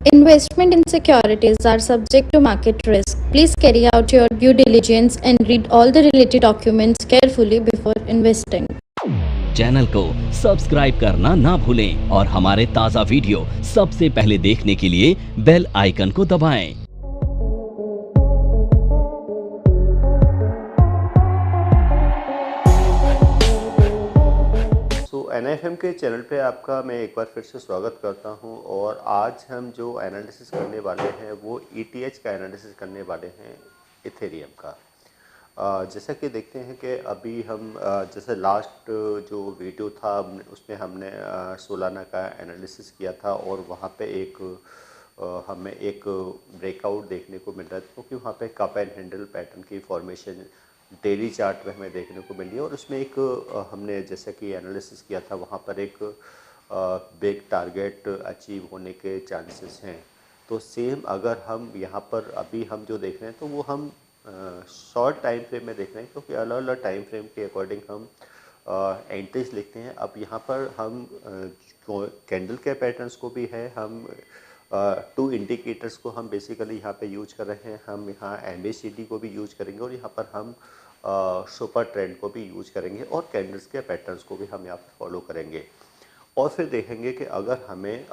Investment in securities are subject to market risk. Please carry out your due diligence and read all the related documents carefully before investing. Channel को subscribe करना ना भूलें और हमारे ताज़ा video सबसे पहले देखने के लिए बेल आइकन को दबाएं। NIFM के चैनल पे आपका मैं एक बार फिर से स्वागत करता हूं और आज हम जो एनालिसिस करने वाले हैं वो ETH का एनालिसिस करने वाले हैं इथेरियम का। जैसा कि देखते हैं कि अभी हम जैसे लास्ट जो वीडियो था उसमें हमने सोलाना का एनालिसिस किया था और वहाँ पे हमें एक ब्रेकआउट देखने को मिल रहा था क्योंकि वहाँ पे कप एंड हैंडल पैटर्न की फॉर्मेशन डेली चार्ट में हमें देखने को मिली है और उसमें हमने जैसे कि एनालिसिस किया था वहाँ पर एक बिग टारगेट अचीव होने के चांसेस हैं। तो सेम अगर हम यहाँ पर अभी हम जो देख रहे हैं तो वो हम शॉर्ट टाइम फ्रेम में देख रहे हैं क्योंकि अलग अलग टाइम फ्रेम के अकॉर्डिंग हम एंट्रीज लिखते हैं। अब यहाँ पर हम कैंडल के पैटर्न्स को भी है, हम टू इंडिकेटर्स को हम बेसिकली यहाँ पे यूज कर रहे हैं, हम यहाँ MACD को भी यूज करेंगे और यहाँ पर हम सुपर ट्रेंड को भी यूज करेंगे और कैंडल्स के पैटर्न्स को भी हम यहाँ पर फॉलो करेंगे और फिर देखेंगे कि अगर हमें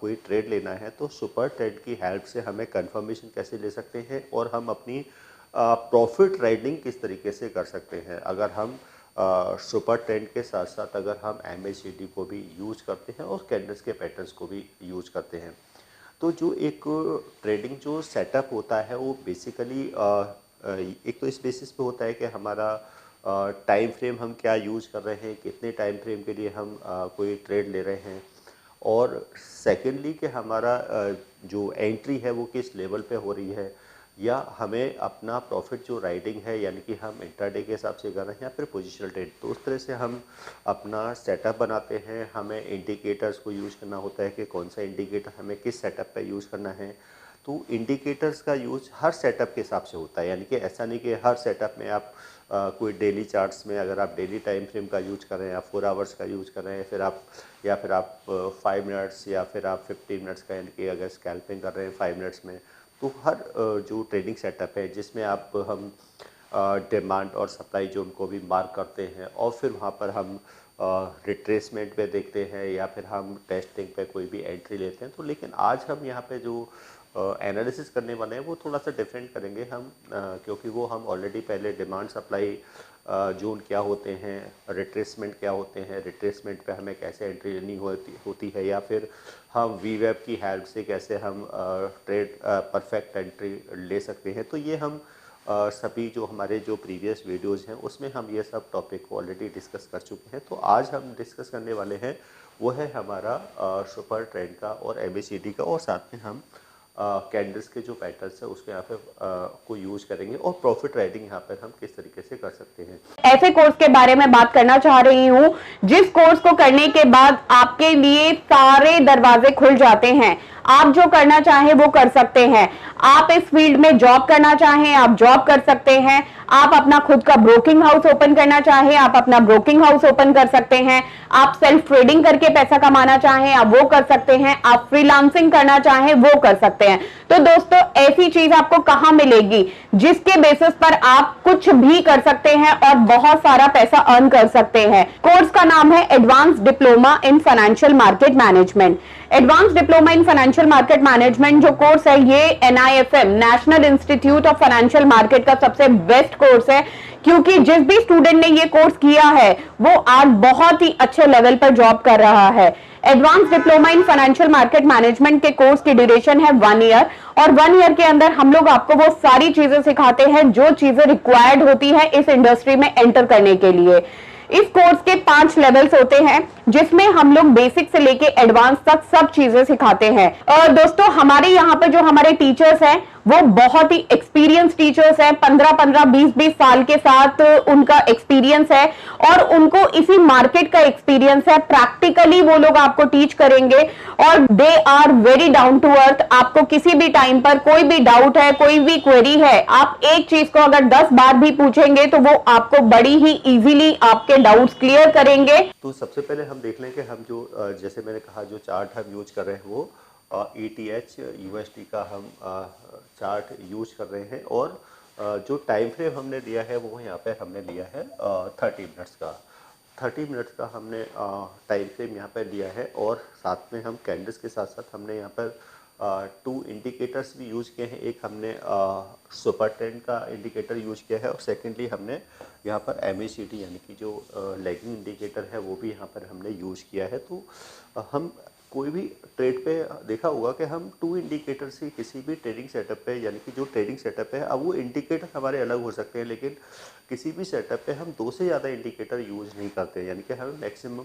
कोई ट्रेड लेना है तो सुपर ट्रेंड की हेल्प से हमें कंफर्मेशन कैसे ले सकते हैं और हम अपनी प्रॉफिट राइडिंग किस तरीके से कर सकते हैं। अगर हम सुपर ट्रेंड के साथ साथ अगर हम MACD को भी यूज करते हैं और कैंडल्स के पैटर्न्स को भी यूज करते हैं तो जो एक ट्रेडिंग जो सेटअप होता है वो बेसिकली एक तो इस बेसिस पे होता है कि हमारा टाइम फ्रेम हम क्या यूज कर रहे हैं, कितने टाइम फ्रेम के लिए हम कोई ट्रेड ले रहे हैं और सेकेंडली कि हमारा जो एंट्री है वो किस लेवल पे हो रही है या हमें अपना प्रॉफिट जो राइडिंग है यानी कि हम इंट्राडे के हिसाब से कर रहे हैं या फिर पोजिशनल ट्रेड। तो उस तरह से हम अपना सेटअप बनाते हैं। हमें इंडिकेटर्स को यूज़ करना होता है कि कौन सा इंडिकेटर हमें किस सेटअप पे यूज़ करना है। तो इंडिकेटर्स का यूज़ हर सेटअप के हिसाब से होता है, यानी कि ऐसा नहीं कि हर सेटअप में आप कोई डेली चार्ट्स में अगर आप डेली टाइम फ्रेम का यूज कर रहे हैं, आप 4 आवर्स का यूज़ कर रहे हैं फिर आप 5 मिनट्स या फिर आप 15 मिनट्स का, यानी कि अगर स्कैल्पिंग कर रहे हैं 5 मिनट्स में, तो हर जो ट्रेडिंग सेटअप है जिसमें हम डिमांड और सप्लाई जोन को भी मार्क करते हैं और फिर वहाँ पर हम रिट्रेसमेंट पे देखते हैं या फिर हम टेस्टिंग पे कोई भी एंट्री लेते हैं। तो लेकिन आज हम यहाँ पे जो एनालिसिस करने वाले हैं वो थोड़ा सा डिफरेंट करेंगे हम क्योंकि वो हम ऑलरेडी पहले डिमांड सप्लाई जोन क्या होते हैं, रिट्रेसमेंट क्या होते हैं, रिट्रेसमेंट पे हमें कैसे एंट्री लेनी होती है या फिर हम वीवेब की हेल्प से कैसे हम ट्रेड परफेक्ट एंट्री ले सकते हैं। तो ये हम सभी जो हमारे जो प्रीवियस वीडियोज़ हैं उसमें हम ये सब टॉपिक को ऑलरेडी डिस्कस कर चुके हैं। तो आज हम डिस्कस करने वाले हैं वो है हमारा सुपर ट्रेंड का और MACD का और साथ में हम कैंडल्स के जो पैटर्न्स है उसके यहाँ पे को यूज करेंगे और प्रॉफिट राइडिंग यहाँ पर हम किस तरीके से कर सकते हैं। ऐसे कोर्स के बारे में बात करना चाह रही हूँ जिस कोर्स को करने के बाद आपके लिए सारे दरवाजे खुल जाते हैं, आप जो करना चाहें वो कर सकते हैं। आप इस फील्ड में जॉब करना चाहें आप जॉब कर सकते हैं, आप अपना खुद का ब्रोकिंग हाउस ओपन करना चाहें आप अपना ब्रोकिंग हाउस ओपन कर सकते हैं, आप सेल्फ ट्रेडिंग करके पैसा कमाना चाहें आप वो कर सकते हैं, आप फ्रीलांसिंग करना चाहें वो कर सकते हैं। तो दोस्तों ऐसी चीज आपको कहां मिलेगी जिसके बेसिस पर आप कुछ भी कर सकते हैं और बहुत सारा पैसा अर्न कर सकते हैं। कोर्स का नाम है advance diploma in financial market management. Advance diploma in financial market management जो कोर्स है ये NIFM national institute of financial market का सबसे बेस्ट कोर्स है क्योंकि जिस भी स्टूडेंट ने ये कोर्स किया है वो आज बहुत ही अच्छे लेवल पर जॉब कर रहा है। Advance diploma in financial market management के कोर्स की ड्यूरेशन है 1 ईयर और 1 ईयर के अंदर हम लोग आपको वो सारी चीजें सिखाते हैं जो चीजें रिक्वायर्ड होती है इस इंडस्ट्री में एंटर करने के लिए। इस कोर्स के 5 लेवल्स होते हैं जिसमें हम लोग बेसिक से लेके एडवांस तक सब चीजें सिखाते हैं। और दोस्तों हमारे यहाँ पे जो हमारे टीचर्स हैं वो बहुत ही एक्सपीरियंस टीचर्स हैं, 15-15, 20-20 साल के साथ उनका एक्सपीरियंस है और उनको इसी मार्केट का एक्सपीरियंस है। प्रैक्टिकली वो लोग आपको टीच करेंगे और they are very down to earth. आपको किसी भी टाइम पर कोई भी डाउट है, कोई भी क्वेरी है, आप एक चीज को अगर 10 बार भी पूछेंगे तो वो आपको बड़ी ही इजीली आपके डाउट्स क्लियर करेंगे। तो सबसे पहले हम देख लें कि हम जो जैसे मैंने कहा जो चार्ट हम यूज कर रहे हैं वो ETH USD का हम चार्ट यूज कर रहे हैं और जो टाइम फ्रेम हमने लिया है वो यहाँ पे हमने लिया है 30 मिनट्स का। 30 मिनट्स का हमने टाइम फ्रेम यहाँ पर लिया है और साथ में हम कैंडल्स के साथ साथ हमने यहाँ पर 2 इंडिकेटर्स भी यूज़ किए हैं। एक हमने सुपर ट्रेंड का इंडिकेटर यूज किया है और सेकेंडली हमने यहाँ पर MACD यानी कि जो लैगिंग इंडिकेटर है वो भी यहाँ पर हमने यूज किया है। तो हम कोई भी ट्रेड पे देखा होगा कि हम 2 इंडिकेटर से किसी भी ट्रेडिंग सेटअप पे यानी कि जो ट्रेडिंग सेटअप है, अब वो इंडिकेटर हमारे अलग हो सकते हैं लेकिन किसी भी सेटअप पे हम 2 से ज़्यादा इंडिकेटर यूज़ नहीं करते, यानी कि हमें मैक्सिमम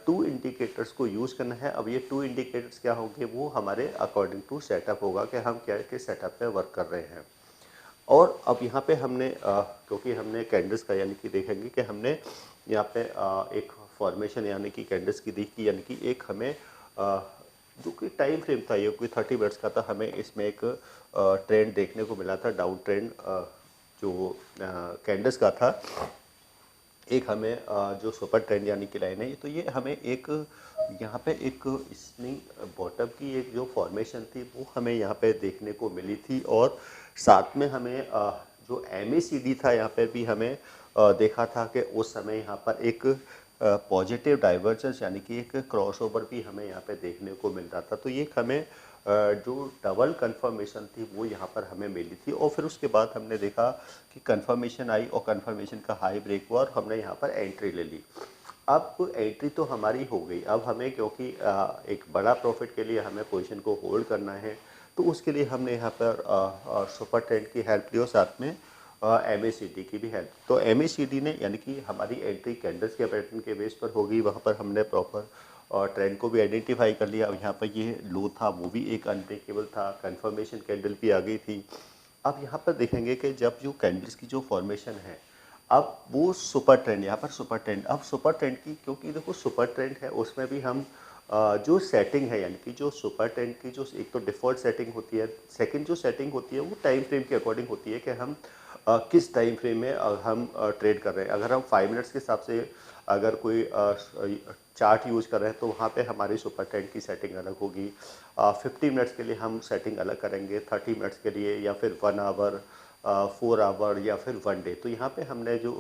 2 इंडिकेटर्स को यूज़ करना है। अब ये 2 इंडिकेटर्स क्या होंगे, वो हमारे अकॉर्डिंग टू सेटअप होगा कि हम क्या किस सेटअप पे वर्क कर रहे हैं। और अब यहाँ पे हमने क्योंकि हमने कैंडल्स का यानी कि देखेंगे कि हमने यहाँ पे एक फॉर्मेशन यानी कि कैंडल्स की देखी, यानी कि एक हमें जो कि टाइम फ्रेम था ये कोई 30 मिनट्स का था, हमें इसमें एक ट्रेंड देखने को मिला था, डाउन ट्रेंड जो कैंडल्स का था। एक हमें जो सुपर ट्रेंड यानी कि लाइन है, तो ये हमें एक यहाँ पे एक स्विंग बॉटम की एक जो फॉर्मेशन थी वो हमें यहाँ पे देखने को मिली थी और साथ में हमें जो MACD था यहाँ पे भी हमें देखा था कि उस समय यहाँ पर एक पॉजिटिव डाइवर्जेंस यानी कि एक क्रॉसओवर भी हमें यहाँ पे देखने को मिल रहा था। तो ये हमें जो डबल कंफर्मेशन थी वो यहाँ पर हमें मिली थी और फिर उसके बाद हमने देखा कि कंफर्मेशन आई और कंफर्मेशन का हाई ब्रेक हुआ और हमने यहाँ पर एंट्री ले ली। अब एंट्री तो हमारी हो गई, अब हमें क्योंकि एक बड़ा प्रॉफिट के लिए हमें पोजीशन को होल्ड करना है तो उसके लिए हमने यहाँ पर सुपर ट्रेंड की हेल्प ली और साथ में MACD की भी हेल्प। तो MACD ने यानी कि हमारी एंट्री कैंडल्स के पैटर्न के बेस पर हो गई, वहाँ पर हमने प्रॉपर ट्रेंड को भी आइडेंटिफाई कर लिया। अब यहाँ पर ये लो था वो भी एक अनब्रेकेबल था, कंफर्मेशन कैंडल भी आ गई थी। अब यहाँ पर देखेंगे कि जब जो कैंडल्स की जो फॉर्मेशन है, अब वो सुपर ट्रेंड, यहाँ पर सुपर ट्रेंड, अब सुपर ट्रेंड की क्योंकि देखो सुपर ट्रेंड है उसमें भी हम जो सेटिंग है यानी कि जो सुपर ट्रेंड की जो एक तो डिफ़ॉल्ट सेटिंग होती है, सेकंड जो सेटिंग होती है वो टाइम फ्रेम के अकॉर्डिंग होती है कि हम किस टाइम फ्रेम में हम ट्रेड कर रहे हैं। अगर हम 5 मिनट्स के हिसाब से अगर कोई चार्ट यूज़ कर रहे हैं तो वहाँ पे हमारी सुपर ट्रेंड की सेटिंग अलग होगी। 50 मिनट्स के लिए हम सेटिंग अलग करेंगे, 30 मिनट्स के लिए या फिर 1 आवर, 4 आवर या फिर 1 डे। तो यहाँ पे हमने जो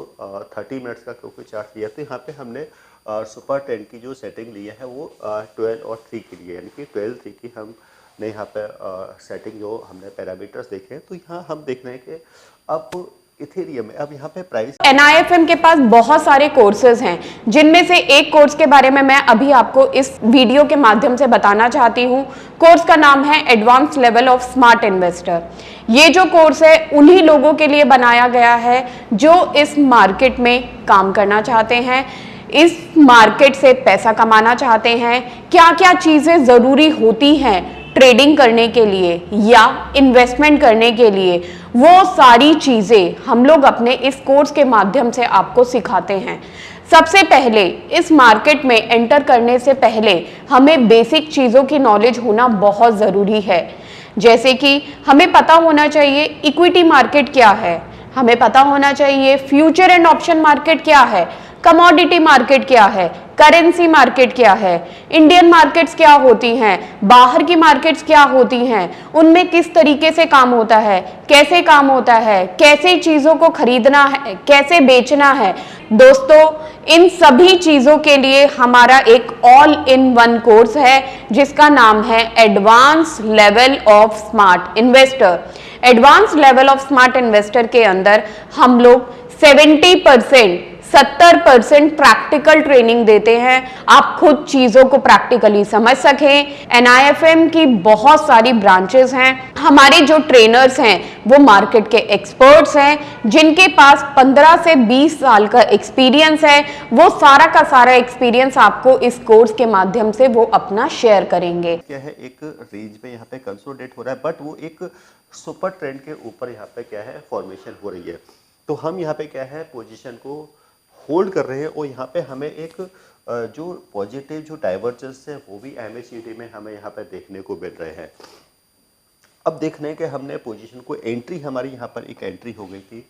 30 मिनट्स का क्योंकि चार्ट लिया तो यहाँ पे हमने सुपर ट्रेंड की जो सेटिंग ली है वो 12 और 3 के लिए, यानी कि 12 3 की हमने यहाँ पे सेटिंग जो हमने पैरामीटर्स देखे हैं। तो यहाँ हम देख रहे हैं कि अब इथेरियम है, अब यहाँ पे प्राइस NIFM के पास बहुत सारे कोर्सेज हैं, जिनमें से एक कोर्स के बारे में मैं अभी आपको इस वीडियो के माध्यम से बताना चाहती हूँ। कोर्स का नाम है advance level of smart investor. ये जो कोर्स है उन्हीं लोगों के लिए बनाया गया है जो इस मार्केट में काम करना चाहते हैं, इस मार्केट से पैसा कमाना चाहते हैं। क्या क्या चीजें जरूरी होती हैं ट्रेडिंग करने के लिए या इन्वेस्टमेंट करने के लिए, वो सारी चीजें हम लोग अपने इस कोर्स के माध्यम से आपको सिखाते हैं। सबसे पहले इस मार्केट में एंटर करने से पहले हमें बेसिक चीजों की नॉलेज होना बहुत जरूरी है। जैसे कि हमें पता होना चाहिए इक्विटी मार्केट क्या है, हमें पता होना चाहिए फ्यूचर एंड ऑप्शन मार्केट क्या है, कमोडिटी मार्केट क्या है, करेंसी मार्केट क्या है, इंडियन मार्केट्स क्या होती हैं, बाहर की मार्केट्स क्या होती हैं, उनमें किस तरीके से काम होता है, कैसे काम होता है, कैसे चीजों को खरीदना है, कैसे बेचना है। दोस्तों, इन सभी चीजों के लिए हमारा एक ऑल इन वन कोर्स है जिसका नाम है advance level of smart investor. Advance level of smart investor के अंदर हम लोग 70% प्रैक्टिकल ट्रेनिंग देते हैं, आप खुद चीजों को प्रैक्टिकली समझ सकें। NIFM की बहुत सारी ब्रांचेस हैं, हमारे जो ट्रेनर्स हैं वो मार्केट के एक्सपर्ट्स हैं जिनके पास 15 से 20 साल का एक्सपीरियंस है। वो सारा का सारा एक्सपीरियंस आपको इस कोर्स के माध्यम से वो अपना शेयर करेंगे। क्या है, एक रेंज में यहाँ पे कंसोलिडेट हो रहा है, बट वो एक सुपर ट्रेंड के ऊपर यहाँ पे क्या है फॉर्मेशन हो रही है। तो हम यहाँ पे क्या है पोजीशन को होल्ड कर रहे हैं और यहाँ पे हमें एक जो पॉजिटिव जो डाइवर्जेंस है वो भी MACD में हमें यहाँ पे देखने को मिल रहे हैं। अब देख रहे हैं कि हमने पोजीशन को एंट्री, हमारी यहाँ पर एक एंट्री हो गई थी।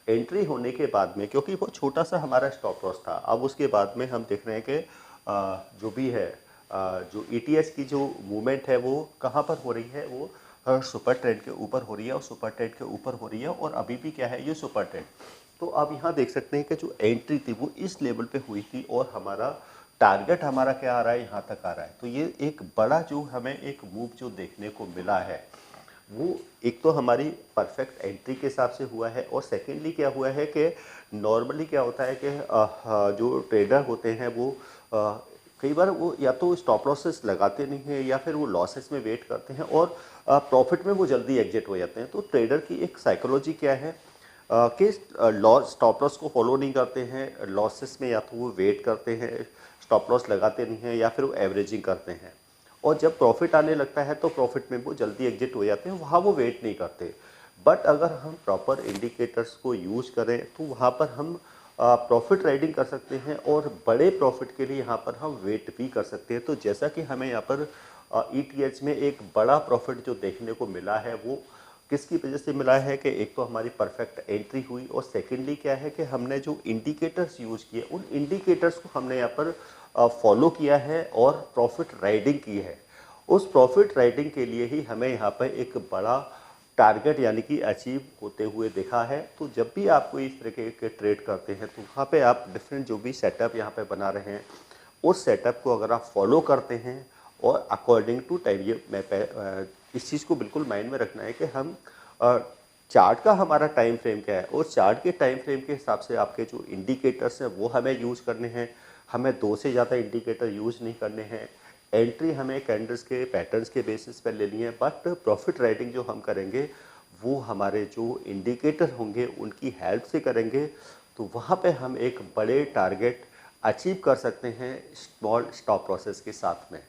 एंट्री होने के बाद में क्योंकि वो छोटा सा हमारा स्टॉप लॉस था, अब उसके बाद में हम देख रहे हैं कि जो भी है जो ETH की जो मूवमेंट है वो कहाँ पर हो रही है, वो सुपर ट्रेंड के ऊपर हो रही है और सुपर ट्रेंड के ऊपर हो रही है और अभी भी क्या है ये सुपर ट्रेंड। तो आप यहाँ देख सकते हैं कि जो एंट्री थी वो इस लेवल पे हुई थी और हमारा टारगेट हमारा क्या आ रहा है, यहाँ तक आ रहा है। तो ये एक बड़ा जो हमें एक मूव जो देखने को मिला है वो एक तो हमारी परफेक्ट एंट्री के हिसाब से हुआ है और सेकेंडली क्या हुआ है कि नॉर्मली क्या होता है कि जो ट्रेडर होते हैं वो कई बार वो या तो स्टॉप लॉसेस लगाते नहीं हैं या फिर वो लॉसेस में वेट करते हैं और प्रॉफिट में वो जल्दी एग्जिट हो जाते हैं। तो ट्रेडर की एक साइकोलॉजी क्या है कि लॉस स्टॉप लॉस को फॉलो नहीं करते हैं, लॉसेस में या तो वो वेट करते हैं, स्टॉप लॉस लगाते नहीं हैं या फिर वो एवरेजिंग करते हैं और जब प्रॉफिट आने लगता है तो प्रॉफिट में वो जल्दी एग्जिट हो जाते हैं, वहाँ वो वेट नहीं करते। बट अगर हम प्रॉपर इंडिकेटर्स को यूज़ करें तो वहाँ पर हम प्रॉफिट राइडिंग कर सकते हैं और बड़े प्रॉफिट के लिए यहाँ पर हम वेट भी कर सकते हैं। तो जैसा कि हमें यहाँ पर ETH में एक बड़ा प्रॉफिट जो देखने को मिला है वो किसकी वजह से मिला है कि एक तो हमारी परफेक्ट एंट्री हुई और सेकेंडली क्या है कि हमने जो इंडिकेटर्स यूज़ किए उन इंडिकेटर्स को हमने यहाँ पर फॉलो किया है और प्रॉफिट राइडिंग की है। उस प्रॉफिट राइडिंग के लिए ही हमें यहाँ पर एक बड़ा टारगेट यानी कि अचीव होते हुए देखा है। तो जब भी आप कोई इस तरह के ट्रेड करते हैं तो वहाँ पे आप डिफरेंट जो भी सेटअप यहाँ पे बना रहे हैं उस सेटअप को अगर आप फॉलो करते हैं और अकॉर्डिंग टू टाइम, ये मैं इस चीज़ को बिल्कुल माइंड में रखना है कि हम चार्ट का हमारा टाइम फ्रेम क्या है और चार्ट के टाइम फ्रेम के हिसाब से आपके जो इंडिकेटर्स हैं वो हमें यूज़ करने हैं। हमें 2 से ज़्यादा इंडिकेटर यूज़ नहीं करने हैं। एंट्री हमें कैंडल्स के पैटर्न्स के बेसिस पर लेनी है, बट प्रॉफिट राइडिंग जो हम करेंगे वो हमारे जो इंडिकेटर होंगे उनकी हेल्प से करेंगे। तो वहाँ पे हम एक बड़े टारगेट अचीव कर सकते हैं स्मॉल स्टॉप लॉसेस के साथ में।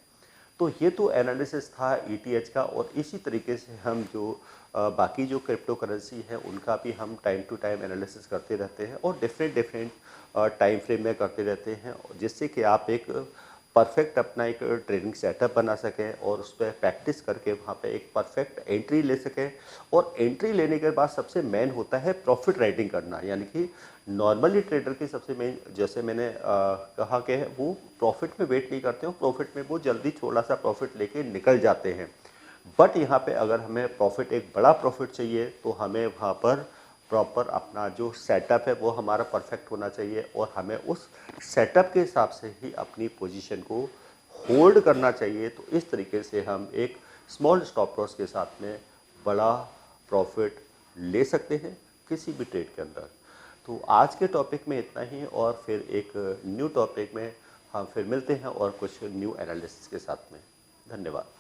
तो ये तो एनालिसिस था ETH का और इसी तरीके से हम जो बाकी जो क्रिप्टो करेंसी है उनका भी हम टाइम टू टाइम एनालिसिस करते रहते हैं और डिफरेंट टाइम फ्रेम में करते रहते हैं जिससे कि आप एक परफेक्ट अपना एक ट्रेडिंग सेटअप बना सकें और उस पर प्रैक्टिस करके वहाँ पे एक परफेक्ट एंट्री ले सकें। और एंट्री लेने के बाद सबसे मेन होता है प्रॉफिट राइडिंग करना, यानी कि नॉर्मली ट्रेडर की सबसे मेन, जैसे मैंने कहा कि वो प्रॉफिट में वेट नहीं करते हो, प्रॉफिट में वो जल्दी थोड़ा सा प्रॉफिट लेके निकल जाते हैं। बट यहाँ पे अगर हमें प्रॉफिट एक बड़ा प्रॉफिट चाहिए तो हमें वहाँ पर प्रॉपर अपना जो सेटअप है वो हमारा परफेक्ट होना चाहिए और हमें उस सेटअप के हिसाब से ही अपनी पोजीशन को होल्ड करना चाहिए। तो इस तरीके से हम एक स्मॉल स्टॉप लॉस के साथ में बड़ा प्रॉफिट ले सकते हैं किसी भी ट्रेड के अंदर। तो आज के टॉपिक में इतना ही और फिर एक न्यू टॉपिक में हम फिर मिलते हैं और कुछ न्यू एनालिसिस के साथ में। धन्यवाद।